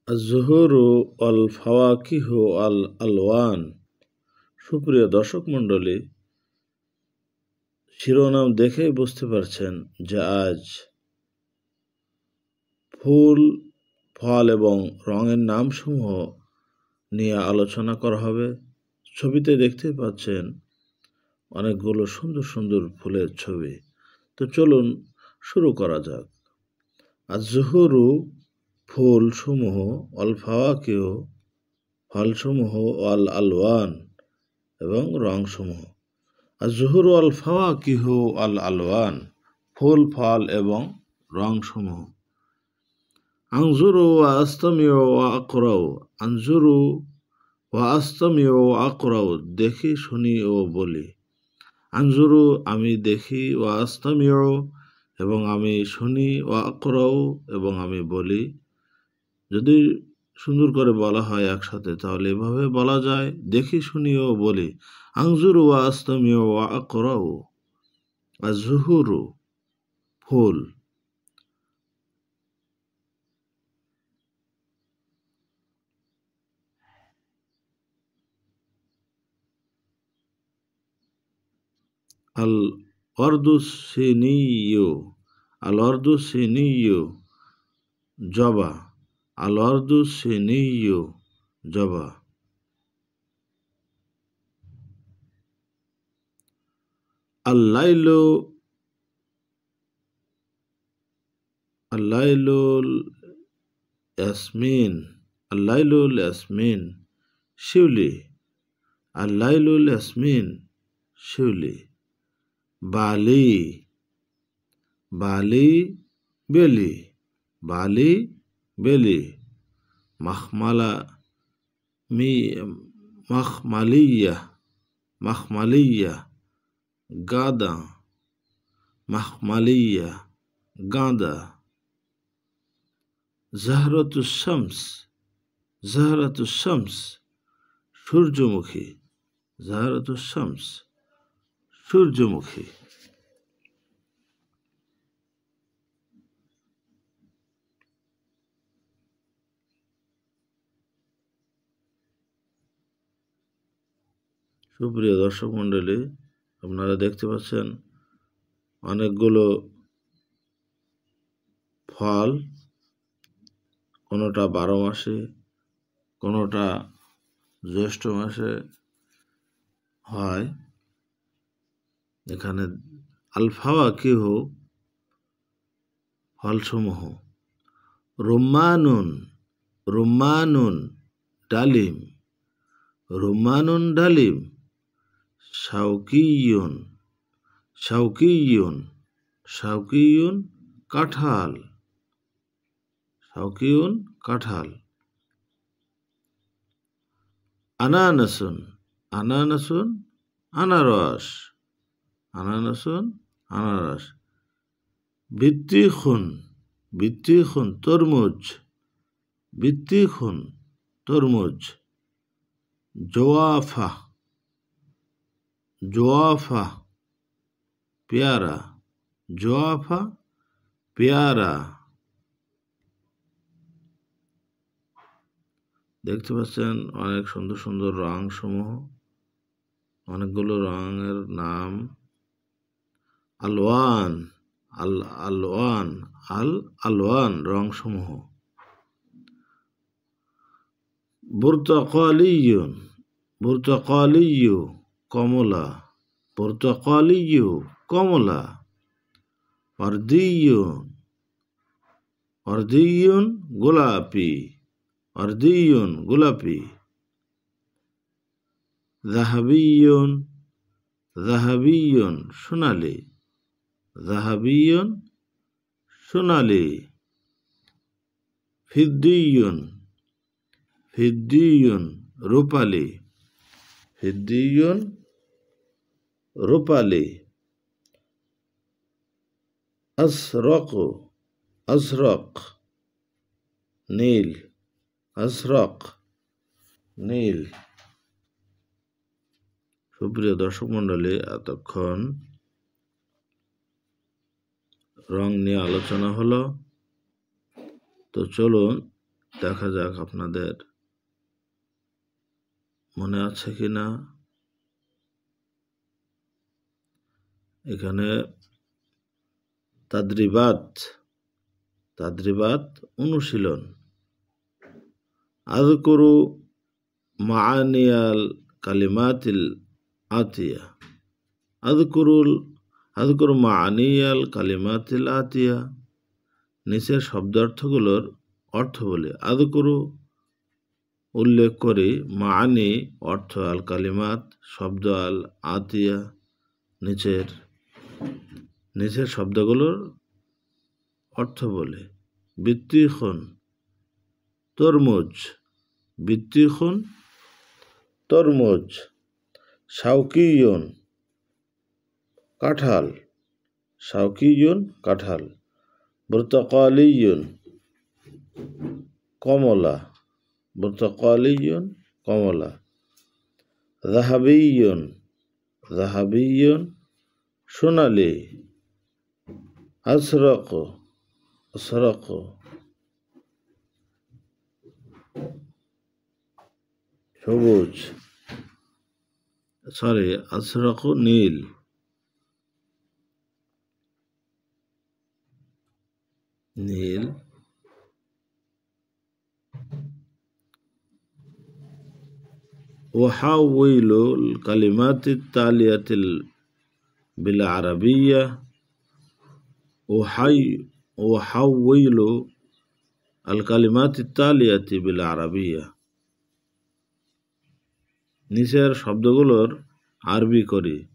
আজ-জুহুরু ওয়াল ফাওয়াকিহু আল আলওয়ান। সুপ্রিয় দর্শক মণ্ডলী, শিরোনাম দেখেই বুঝতে পারছেন যে আজ ফুল, ফল এবং রঙের নামসমূহ নিয়ে আলোচনা করা হবে। ছবিতে দেখতেই পাচ্ছেন অনেকগুলো সুন্দর সুন্দর ফুলের ছবি। তো চলুন শুরু করা যাক। আজ-জুহুরু ফুলসমূহ, অল ফাওয়াকিহু ফলসমূহ, আল আলওয়ান এবং রংসমূহ। আজ-জুহুরু আল ফাওয়াকিহু আল আলওয়ান, ফুল, ফল এবং রংসমূহ। আনজুরু ওয়া আস্তামিউ ওয়া আকরাউ। আনজুরু ওয়া আস্তামিউ ওয়া আকরাউ, দেখি, শুনি ও বলি। আনজুরু, আমি দেখি, ওয়া আস্তামিউ, এবং আমি শুনি, ওয়া আকরাউ, এবং আমি বলি। যদি সুন্দর করে বলা হয় একসাথে তাহলে এভাবে বলা যায়, দেখি, শুনি ও বলি। আনজুরু ওয়া আস্তামিউ ওয়া আকরাউ। আজ-জুহুরু ফুল। আল ওয়ারদু সিনিয়্যু। আল ওয়ারদু সিনিয়্যু, জবা। আল ওয়ারদু সিনিয়্যু, জবা। আল-লাইলু আল-লাইলুল ইয়াসমিন। আল-লাইলুল ইয়াসমিন, শিউলি। আল-লাইলুল ইয়াসমিন, শিউলি। বালি। বালি, বেলি। বালি, বেলি। মাখমালা মাখমালিয়া। মাখমালিয়া, গাঁদা। মাখমালিয়া, গাঁদা। জাহরাতুশ শামস। জাহরাতুশ শামস, সূর্যমুখী। জাহরাতুশ শামস, সূর্যমুখী। সুপ্রিয় দর্শক মণ্ডলী, আপনারা দেখতে পাচ্ছেন অনেকগুলো ফল, কোনোটা 12 মাসে, কোনোটা জ্যৈষ্ঠ মাসে হয়। এখানে আল ফাওয়াকিহু ফলসমূহ। রুম্মানুন। রুম্মানুন, ডালিম। রুম্মানুন, ডালিম। শাওকিয়ুন। শাওকিয়ুন। শাওকিয়ুন, কাঁঠাল। শাওকিয়ুন, কাঁঠাল। আনানাসুন। আনানাসুন, আনারস। আনানাসুন, আনারস। বিত্তিখুন। বিত্তিখুন, তরমুজ। বিত্তিখুন, তরমুজ। জোয়াফা। জোয়াফা, পেয়ারা। জোয়াফা, পেয়ারা। দেখতে পাচ্ছেন অনেক সুন্দর সুন্দর রং সমূহ, অনেকগুলো রঙের নাম। আলওয়ান। আল আলওয়ান। আল আলওয়ান, রং সমূহ। বুরতাকালিয়ুন। বুরতাকালিয়্যু, কমলা। বুরতাকালিয়্যু, কমলা। অর্দিয়ুন। অর্দিয়ুন, গোলাপি। অর্দিয়ুন, গোলাপি। যাহাবিয়ুন। যাহাবিয়ুন, সোনালি। যাহাবিয়ুন, সোনালি। ফিদ্দিয়ুন। ফিদ্দিয়ুন, রূপালি। ফিদ্দিয়ুন, রূপালি। আজরক। আজরক, নীল। আজরক, নীল। সুপ্রিয় দর্শক মণ্ডলী, এতক্ষণ রং নিয়ে আলোচনা হলো। তো চলুন দেখা যাক আপনাদের মনে আছে কিনা। এখানে তাদরিবাত অনুশীলন। আযকুরু মাআনিয়াল কালিমাতিল আতিয়া। আযকুরু মাআনিয়াল কালিমাতিল আতিয়া। নিচের শব্দার্থগুলোর অর্থ বলি। আযকুরু উল্লেখ করি, মাআনি অর্থ, আল কালিমাত শব্দ, আল আতিয়া নিচের শব্দগুলোর অর্থ বলে। বিত্তিখুন তরমুজ, বিত্তিখুন তরমুজ। শাওকিয়ুন কাঁঠাল, শাওকিয়ুন কাঁঠাল। বুর্তাকালিয়ুন কমলা, বুর্তাকালিয়ুন কমলা। যাহাবিয়ুন সোনালি। আজরাক সবুজ, আজরাক নীল। ওয়াহাউইলুল কালিমাতিত তালিয়াতিল বিল আরাবিয়্যা। ওয়াহাউইলু আল কালিমাতিত তালিয়াতি বিল আরাবিয়্যা। নিচের শব্দগুলোর আরবি করি।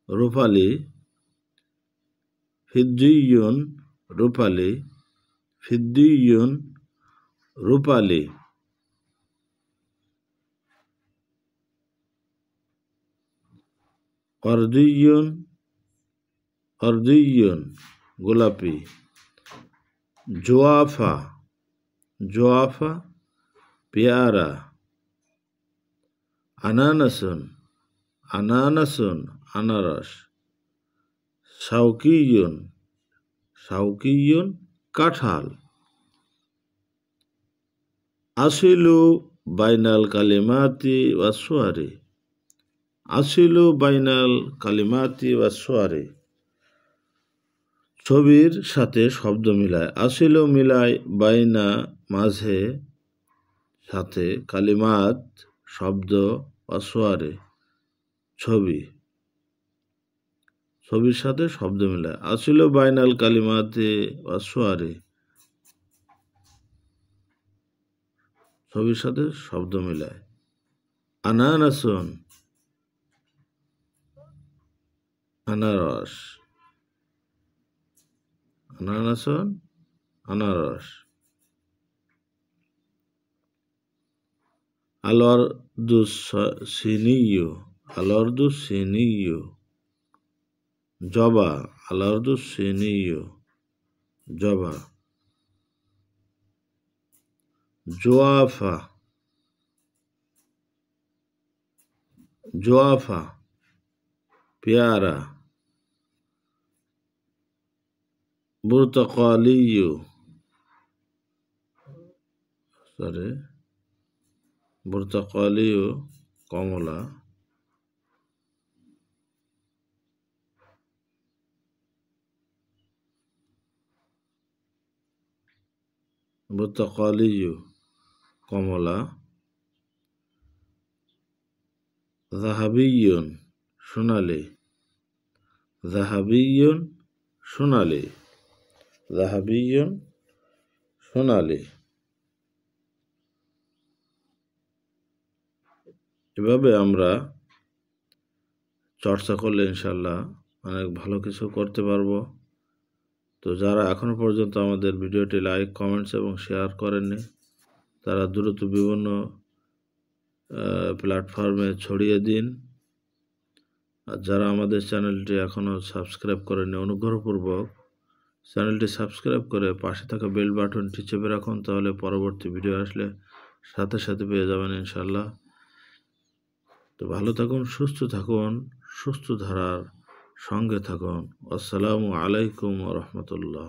রূপালী, ফিদ্দিয়ুন রূপালী, ফিদ্দিয়ুন রূপালী। অর্দিয়ুন গোলাপি। জোয়াফা পেয়ারা। আনানাসুন আনারস। শাওকিয়ুন কাঁঠাল। আসিলু বাইনাল কালিমাতি ওয়াসওয়ারি। আসিলু বাইনাল কালিমাতি ওয়াসওয়ারি। ছবির সাথে শব্দ মিলায়। আসিলু মিলায়, বাইনা মাঝে, সাথে, কালিমাত শব্দ, ওয়াসওয়ারি ছবির সাথে শব্দ মিলায়। আসিলু বাইনাল কালিমাতি ওয়াসওয়ারি, ছবির সাথে শব্দ মিলায়। আনানাসুন আনারস, আনানাসুন আনারস। আল-অর্দু সিনিয়্যু জবা। আল-অর্দু সিনিয়্যু জবা। জোয়াফা পেয়ারা। বুর্তাকালিয়ু কমলা। বুর্তাকালিয়ু কমলা। যাহাবিয়ুন সোনালি। যাহাবিয়ুন সোনালি। এভাবে আমরা চর্চা করলে ইনশাল্লাহ অনেক ভালো কিছু করতে পারবো। তো যারা এখনো পর্যন্ত আমাদের ভিডিওটি লাইক, কমেন্টস এবং শেয়ার করেননি, তারা দ্রুত বিভিন্ন প্ল্যাটফর্মে ছড়িয়ে দিন। আর যারা আমাদের চ্যানেলটি এখনও সাবস্ক্রাইব করেননি, অনুগ্রহপূর্বক চ্যানেলটি সাবস্ক্রাইব করে পাশে থাকা বেল বাটনটি চেপে রাখুন, তাহলে পরবর্তী ভিডিও আসলে সাথে সাথে পেয়ে যাবেন ইনশাল্লাহ। তো ভালো থাকুন, সুস্থ থাকুন, সুস্থ ধারার সঙ্গে থাকুন। আসসালামু আলাইকুম ওয়া রাহমাতুল্লাহ।